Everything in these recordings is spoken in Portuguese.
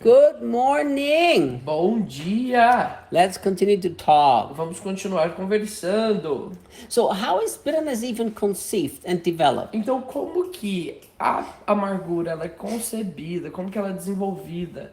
Good morning. Bom dia! Let's continue to talk. Vamos continuar conversando. So, how is bitterness even conceived and developed? Então, como que a amargura ela é concebida? Como que ela é desenvolvida?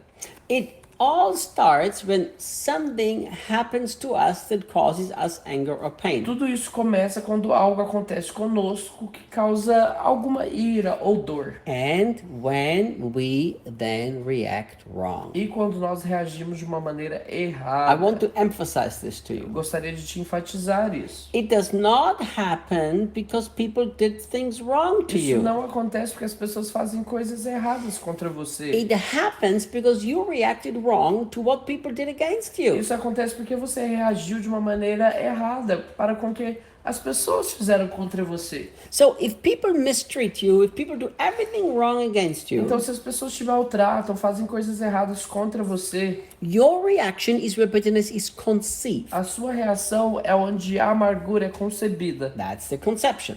It all starts when something happens to us that causes us anger or pain. Tudo isso começa quando algo acontece conosco que causa alguma ira ou dor. And when we then react wrong. E quando nós reagimos de uma maneira I errada. want to emphasize this to Eu you. gostaria de te enfatizar isso. It does not happen because people did things wrong to Isso you. não acontece porque as pessoas fazem coisas erradas contra você. It happens because you reacted wrong to what people did against you. Isso acontece porque você reagiu de uma maneira errada para com que as pessoas fizeram contra você. So if people mistreat you, if people do everything wrong against you, Então, se as pessoas te maltratam, fazem coisas erradas contra você, your reaction is where bitterness is conceived. a sua reação é onde a amargura é concebida. That's the conception.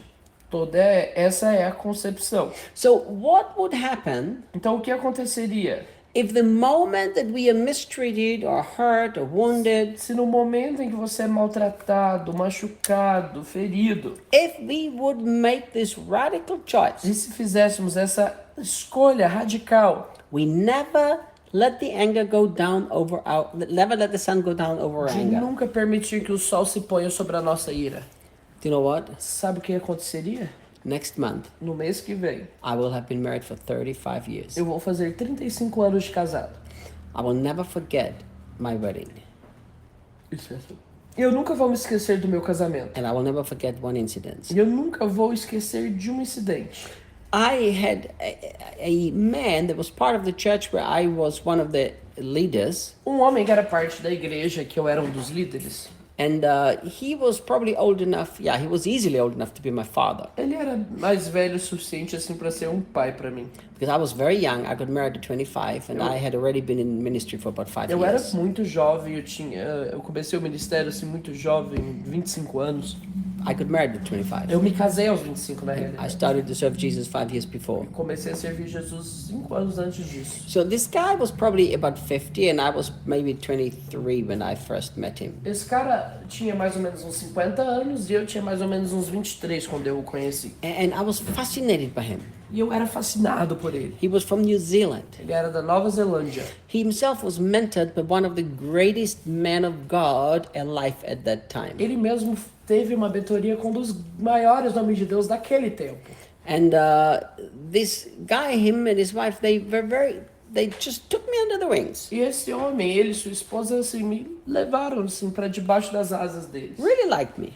Essa é a concepção. So what would happen Então, o que aconteceria if the moment that we are mistreated or hurt or wounded, se no momento em que você é maltratado, machucado, ferido, if we would make this radical choice, e se fizéssemos essa escolha radical we never let the anger go down over our, never let the sun go down over our de anger. nunca permitir que o sol se ponha sobre a nossa ira, Do you know what? sabe o que aconteceria? Next month, No mês que vem, I will have been married for 35 years. eu vou fazer 35 anos de casado. I will never forget my wedding. Eu nunca vou me esquecer do meu casamento. And I will never forget one incident. E eu nunca vou esquecer de um incidente. I had a man that was part of the church where I was one of the leaders. Um homem que era parte da igreja, que eu era um dos líderes, And he was probably old enough. Yeah, he was easily old enough to be my father. ele era mais velho o suficiente assim para ser um pai para mim. Because I was very young. I got married at 25 and I had already been in ministry for about 5 Eu era years. muito jovem, eu comecei o ministério assim muito jovem, 25 anos. I got married at 25. Eu me casei aos 25 na I realidade. started to serve Jesus 5 years before. Comecei a servir Jesus 5 anos antes disso. So this guy was probably about 50 and I was maybe 23 when I first met him. Esse cara tinha mais ou menos uns 50 anos e eu tinha mais ou menos uns 23 quando eu o conheci. And I was fascinated by him. E eu era fascinado por ele. He was from New Zealand. Ele era da Nova Zelândia. He himself was mentored by one of the greatest men of God alive at that time. Ele mesmo teve uma mentoria com um dos maiores homens de Deus daquele tempo. And this guy, him and his wife, they just took me under the wings. E esse homem, ele e sua esposa, assim, me levaram assim para debaixo das asas deles. Really liked me.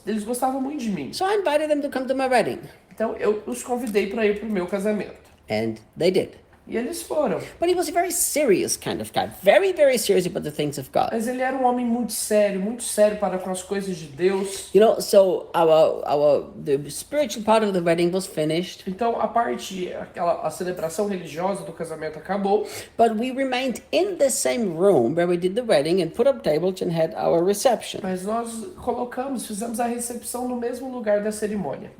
Eles gostavam muito de mim. So I invited them to come to my wedding. Então eu os convidei para ir pro meu casamento. And they did. E eles foram. But he was a very serious kind of guy. Very, very serious about the things of God. Mas ele era um homem muito sério para com as coisas de Deus. You know, so the spiritual part of the wedding was finished. Então a celebração religiosa do casamento acabou. But we remained in the same room where we did the wedding and put up tables and had our reception. Mas nós fizemos a recepção no mesmo lugar da cerimônia.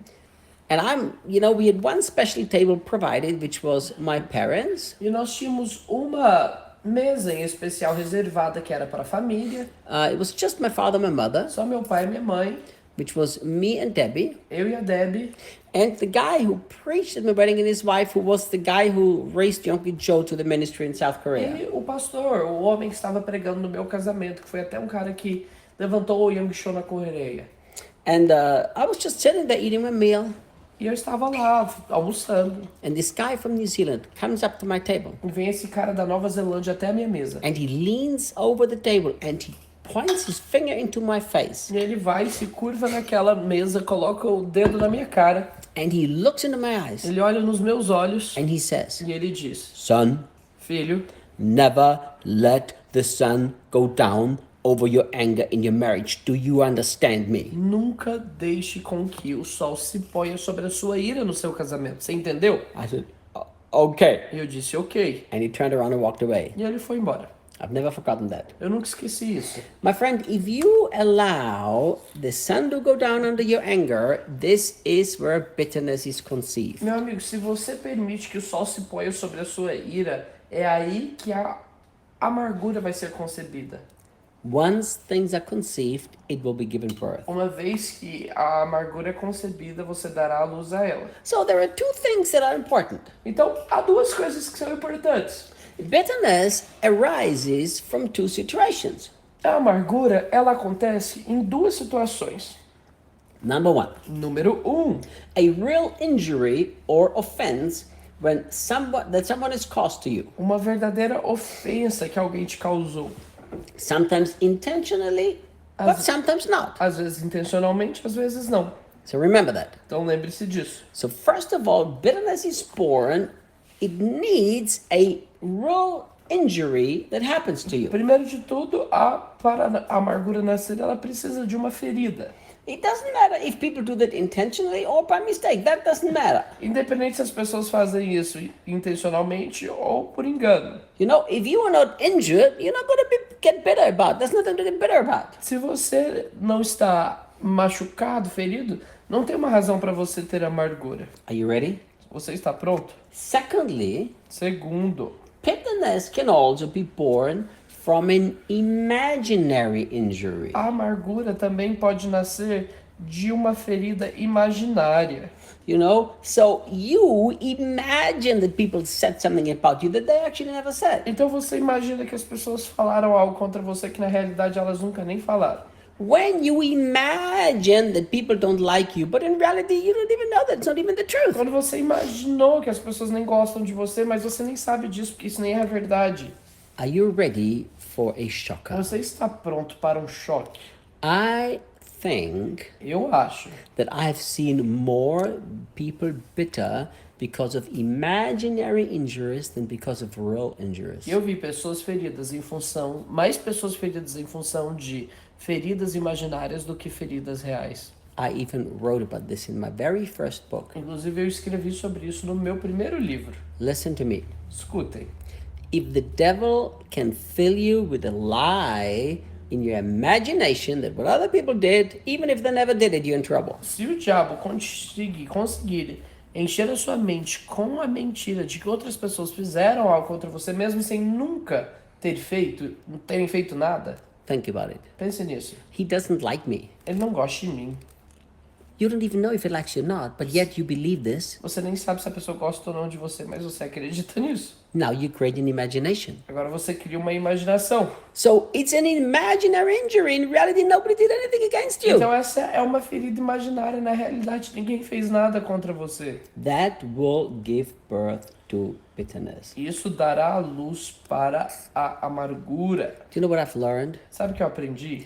And we had one special table provided, which was my parents. E nós tínhamos uma mesa em especial reservada que era para a família. It was just my father and my mother, Só meu pai e minha mãe, which was me and Debbie. eu e a Debbie. And the guy who preached at my wedding and his wife, who was the guy who raised Yonki Joe to the ministry in South Korea. E o pastor, o homem que estava pregando no meu casamento, que foi até um cara que levantou o Young Show na Coreia. And I was just sitting there eating my meal. E eu estava lá, almoçando. And this guy from New Zealand comes up to my table. E vem esse cara da Nova Zelândia até a minha mesa. And he leans over the table and he points his finger into my face. E ele vai, se curva naquela mesa, coloca o dedo na minha cara. And he looks into my eyes. Ele olha nos meus olhos And he says, e ele diz: "Son, Filho, never let the sun go down over your anger in your marriage. Do you understand me?" nunca deixe com que o sol se ponha sobre a sua ira no seu casamento. Você entendeu? I said, "Okay." E eu disse, ok. And he turned around and walked away. E ele foi embora. I've never forgotten that. Eu nunca esqueci isso. My friend, if you allow the sun to go down under your anger, this is where bitterness is conceived. Meu amigo, se você permite que o sol se ponha sobre a sua ira, é aí que a amargura vai ser concebida. Once things are conceived, it will be given birth. Uma vez que a amargura é concebida, você dará a luz a ela. So there are two things that are important. Então, há duas coisas que são importantes. Bitterness arises from two situations. A amargura, ela acontece em duas situações. Number one, Número 1, a real injury or offense when someone is caused to you. uma verdadeira ofensa que alguém te causou. Sometimes intentionally, but sometimes not. Às vezes intencionalmente, às vezes não. So remember that. Então lembre-se disso. So first of all, bitterness is born. It needs a real injury that happens to you. Primeiro de tudo, para a amargura nascer, ela precisa de uma ferida. It doesn't matter if people do that intentionally or by mistake. That doesn't matter. Independente se as pessoas fazem isso intencionalmente ou por engano. You know, if you are not injured, you're not going to get bitter about. There's nothing to get bitter about. Se você não está machucado, ferido, não tem uma razão para você ter amargura. Are you ready? Você está pronto? Secondly, Segundo, bitterness can also be born from an imaginary injury. a amargura também pode nascer de uma ferida imaginária. You know, so you imagine that people said something about you that they actually never said. Então você imagina que as pessoas falaram algo contra você que na realidade elas nunca nem falaram. When you imagine that people don't like you, but in reality you don't even know that. It's not even the truth. Quando você imaginou que as pessoas nem gostam de você, mas você nem sabe disso, porque isso nem é verdade. Are you ready for a shocker? Você está pronto para um choque? I think Eu acho that I've seen more people bitter because of imaginary injuries than because of real injuries. que eu vi pessoas feridas em função, mais pessoas feridas em função de feridas imaginárias do que feridas reais. I even wrote about this in my very first book. Inclusive eu escrevi sobre isso no meu primeiro livro. Listen to me. Escutem. If the devil can fill you with a lie in your imagination that what other people did, even if they never did it, you're in trouble. Se o diabo conseguir encher a sua mente com a mentira de que outras pessoas fizeram algo contra você, mesmo sem nunca terem feito nada, Think about it. pense nisso. He doesn't like me. Ele não gosta de mim. You don't even know if he likes you or not, but yet you believe this. Você nem sabe se a pessoa gosta ou não de você, mas você acredita nisso. Now you create an imagination. Agora você cria uma imaginação. So it's an imaginary injury. In reality, nobody did anything against you. Então essa é uma ferida imaginária. Na realidade, ninguém fez nada contra você. That will give birth to bitterness. Isso dará luz para a amargura. Do you know what I've learned? Sabe o que eu aprendi?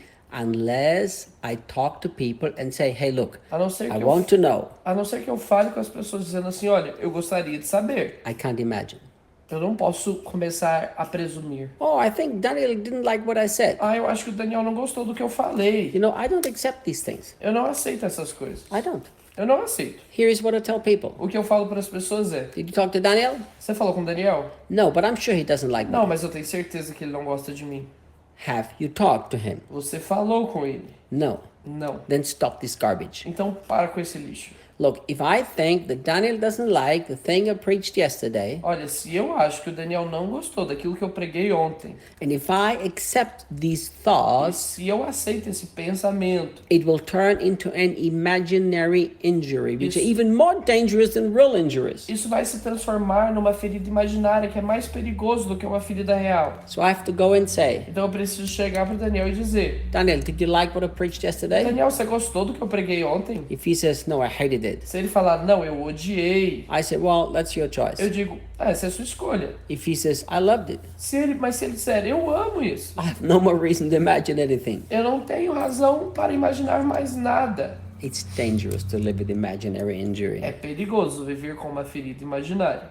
Unless I talk to people and say, hey, look, A não ser I que want to know. A não ser que eu fale com as pessoas dizendo assim, olha, eu gostaria de saber. I can't imagine. Eu não posso começar a presumir. Oh, I think Daniel didn't like what I said. Eu acho que o Daniel não gostou do que eu falei. You know, I don't accept these things. Eu não aceito essas coisas. I don't. Eu não aceito. Here is what I tell people. O que eu falo para as pessoas é, Did you talk to Daniel? você falou com o Daniel? No, but I'm sure he doesn't like me. Não, mas eu tenho certeza que ele não gosta de mim. Have you talked to him? Você falou com ele? No. Não. Then stop this garbage. Então para com esse lixo. Look, if I think that Daniel doesn't like the thing I preached yesterday, Olha, se eu acho que o Daniel não gostou daquilo que eu preguei ontem, and if I accept these e thoughts, se eu aceito esse pensamento, it will turn into an imaginary injury, which Isso. are even more dangerous than real injuries. isso vai se transformar numa ferida imaginária que é mais perigoso do que uma ferida real. So I have to go and say, Então eu preciso chegar para o Daniel e dizer, Daniel, did you like what I preached yesterday? Daniel, você gostou do que eu preguei ontem? If he says, no, I hated it, Se ele falar, não, eu odiei, I say, well, that's your choice. eu digo, essa é a sua escolha. If he says, I loved it, Mas se ele disser, eu amo isso, I have no more reason to imagine anything. eu não tenho razão para imaginar mais nada. It's dangerous to live with imaginary injury. É perigoso viver com uma ferida imaginária.